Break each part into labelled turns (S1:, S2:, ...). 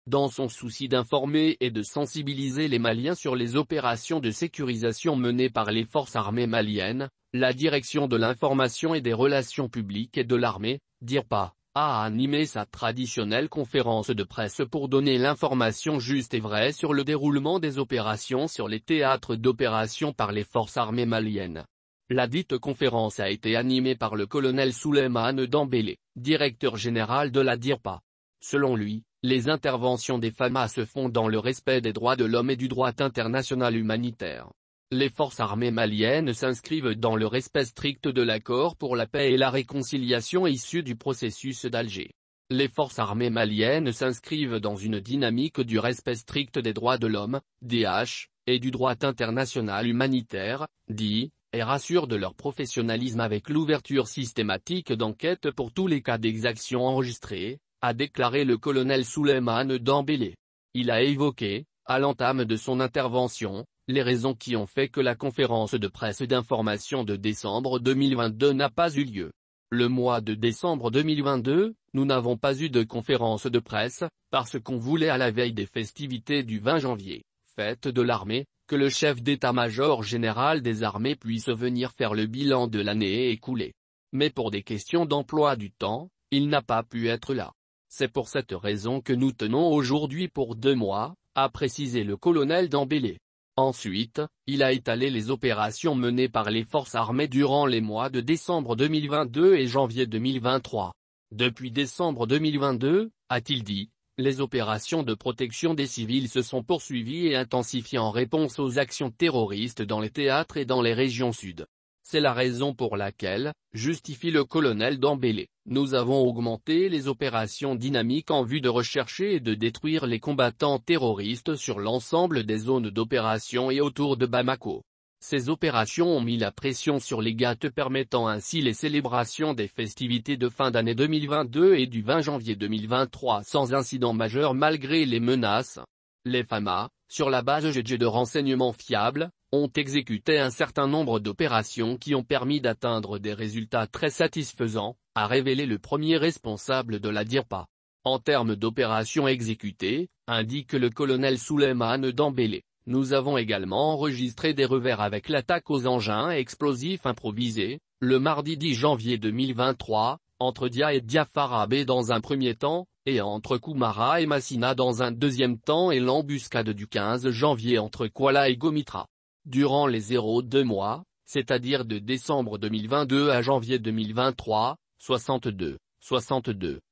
S1: Dans son souci d'informer et de sensibiliser les Maliens sur les opérations de sécurisation menées par les forces armées maliennes, la Direction de l'information et des relations publiques et de l'armée, DIRPA, a animé sa traditionnelle conférence de presse pour donner l'information juste et vraie sur le déroulement des opérations sur les théâtres d'opération par les forces armées maliennes. La dite conférence a été animée par le colonel Souleymane Dembélé, directeur général de la DIRPA. Selon lui, les interventions des FAMA se font dans le respect des droits de l'homme et du droit international humanitaire. Les forces armées maliennes s'inscrivent dans le respect strict de l'accord pour la paix et la réconciliation issu du processus d'Alger. Les forces armées maliennes s'inscrivent dans une dynamique du respect strict des droits de l'homme, DH, et du droit international humanitaire, dit, et rassurent de leur professionnalisme avec l'ouverture systématique d'enquêtes pour tous les cas d'exactions enregistrées, a déclaré le colonel Souleymane Dembélé. Il a évoqué, à l'entame de son intervention, les raisons qui ont fait que la conférence de presse d'information de décembre 2022 n'a pas eu lieu. Le mois de décembre 2022, nous n'avons pas eu de conférence de presse, parce qu'on voulait à la veille des festivités du 20 janvier, fête de l'armée, que le chef d'état-major général des armées puisse venir faire le bilan de l'année écoulée. Mais pour des questions d'emploi du temps, il n'a pas pu être là. C'est pour cette raison que nous tenons aujourd'hui pour 2 mois, a précisé le colonel Dembélé. Ensuite, il a étalé les opérations menées par les forces armées durant les mois de décembre 2022 et janvier 2023. Depuis décembre 2022, a-t-il dit, les opérations de protection des civils se sont poursuivies et intensifiées en réponse aux actions terroristes dans les théâtres et dans les régions sud. C'est la raison pour laquelle, justifie le colonel Dembélé, nous avons augmenté les opérations dynamiques en vue de rechercher et de détruire les combattants terroristes sur l'ensemble des zones d'opération et autour de Bamako. Ces opérations ont mis la pression sur les GAT permettant ainsi les célébrations des festivités de fin d'année 2022 et du 20 janvier 2023 sans incident majeur malgré les menaces. Les FAMA, sur la base de renseignements fiables, ont exécuté un certain nombre d'opérations qui ont permis d'atteindre des résultats très satisfaisants, a révélé le premier responsable de la DIRPA. En termes d'opérations exécutées, indique le colonel Souleymane Dembélé, nous avons également enregistré des revers avec l'attaque aux engins explosifs improvisés, le mardi 10 janvier 2023, entre Dia et Diafarabé dans un premier temps, et entre Koumara et Massina dans un deuxième temps et l'embuscade du 15 janvier entre Kuala et Gomitra. Durant les 0,2 mois, c'est-à-dire de décembre 2022 à janvier 2023, 62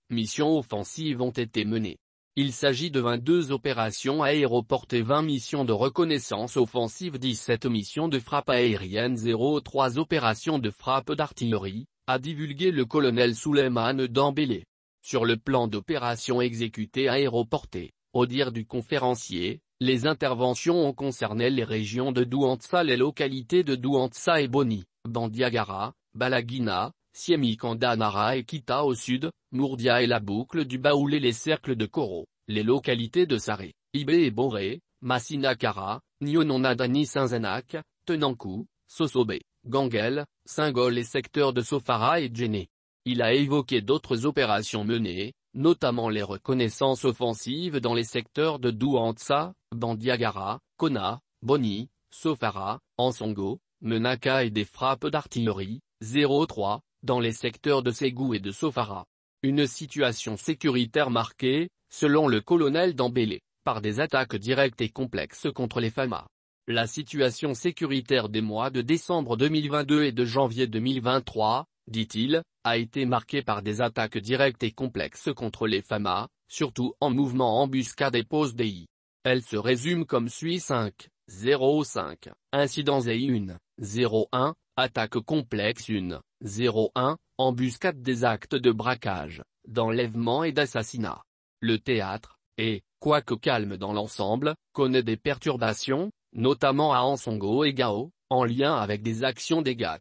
S1: missions offensives ont été menées. Il s'agit de 22 opérations aéroportées, 20 missions de reconnaissance offensive, 17 missions de frappe aérienne, 03 opérations de frappe d'artillerie, a divulgué le colonel Souleymane Dembélé. Sur le plan d'opérations exécutées aéroportées, au dire du conférencier, les interventions ont concerné les régions de Douantsa, les localités de Douantsa et Boni, Bandiagara, Balagina, Siemi-Kandanara et Kita au sud, Mourdia et la boucle du Baoulé, les cercles de Koro, les localités de Saré, Ibé et Boré, Massinakara, Nyononadani, Saint-Zanak, Tenankou, Sosobé, Gangel, Saint-Gol, les secteurs de Sofara et Djenné. Il a évoqué d'autres opérations menées, notamment les reconnaissances offensives dans les secteurs de Douantsa, Bandiagara, Kona, Boni, Sofara, Ansongo, Menaka et des frappes d'artillerie, 03, dans les secteurs de Ségou et de Sofara. Une situation sécuritaire marquée, selon le colonel Dembélé, par des attaques directes et complexes contre les FAMA. La situation sécuritaire des mois de décembre 2022 et de janvier 2023, dit-il, a été marquée par des attaques directes et complexes contre les FAMA, surtout en mouvement embuscade et pose DI. Elle se résume comme suit: 5, 05, incidents et 1, 01, attaque complexe 1, 01, embuscade, des actes de braquage, d'enlèvement et d'assassinat. Le théâtre, est, quoique calme dans l'ensemble, connaît des perturbations, notamment à Ansongo et Gao, en lien avec des actions des GAT.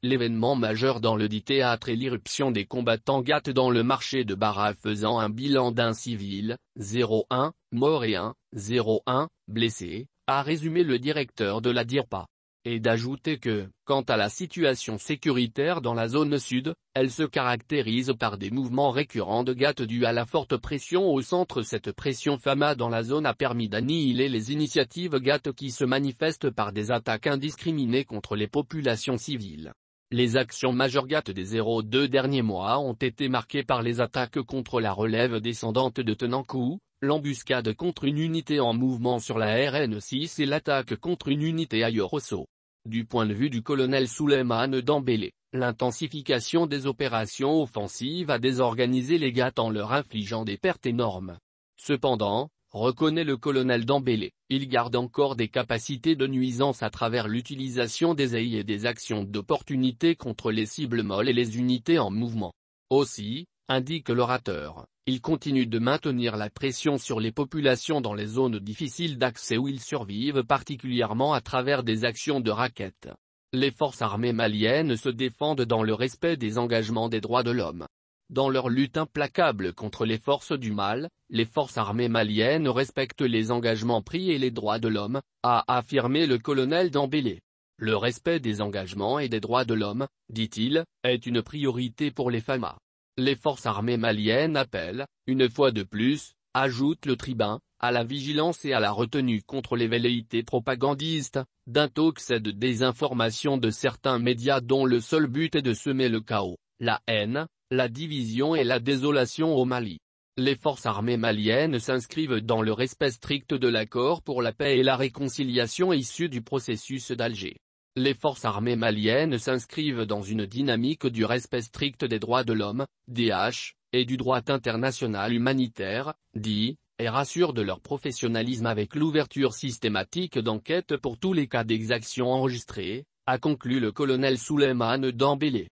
S1: L'événement majeur dans le dit théâtre est l'irruption des combattants GAT dans le marché de Bara, faisant un bilan d'un civil, 01, mort et 1, 01, blessé, a résumé le directeur de la DIRPA. et d'ajouter que, quant à la situation sécuritaire dans la zone sud, elle se caractérise par des mouvements récurrents de GAT dus à la forte pression au centre. Cette pression FAMA dans la zone a permis d'annihiler les initiatives GAT qui se manifestent par des attaques indiscriminées contre les populations civiles. Les actions majeures GAT des 0,2 derniers mois ont été marquées par les attaques contre la relève descendante de Tenankou, l'embuscade contre une unité en mouvement sur la RN6 et l'attaque contre une unité à Yorosso. Du point de vue du colonel Souleymane Dembélé, l'intensification des opérations offensives a désorganisé les GAT en leur infligeant des pertes énormes. Cependant, reconnaît le colonel Dembélé, il garde encore des capacités de nuisance à travers l'utilisation des AI et des actions d'opportunité contre les cibles molles et les unités en mouvement. Aussi, indique l'orateur, il continue de maintenir la pression sur les populations dans les zones difficiles d'accès où ils survivent particulièrement à travers des actions de raquettes. Les forces armées maliennes se défendent dans le respect des engagements des droits de l'homme. Dans leur lutte implacable contre les forces du mal, les forces armées maliennes respectent les engagements pris et les droits de l'homme, a affirmé le colonel Dembélé. Le respect des engagements et des droits de l'homme, dit-il, est une priorité pour les FAMA. Les forces armées maliennes appellent, une fois de plus, ajoute le tribun, à la vigilance et à la retenue contre les velléités propagandistes, d'intox et de désinformation de certains médias dont le seul but est de semer le chaos, la haine, la division et la désolation au Mali. Les forces armées maliennes s'inscrivent dans le respect strict de l'accord pour la paix et la réconciliation issu du processus d'Alger. Les forces armées maliennes s'inscrivent dans une dynamique du respect strict des droits de l'homme, DH, et du droit international humanitaire, dit, et rassurent de leur professionnalisme avec l'ouverture systématique d'enquêtes pour tous les cas d'exactions enregistrés, a conclu le colonel Souleymane Dembélé.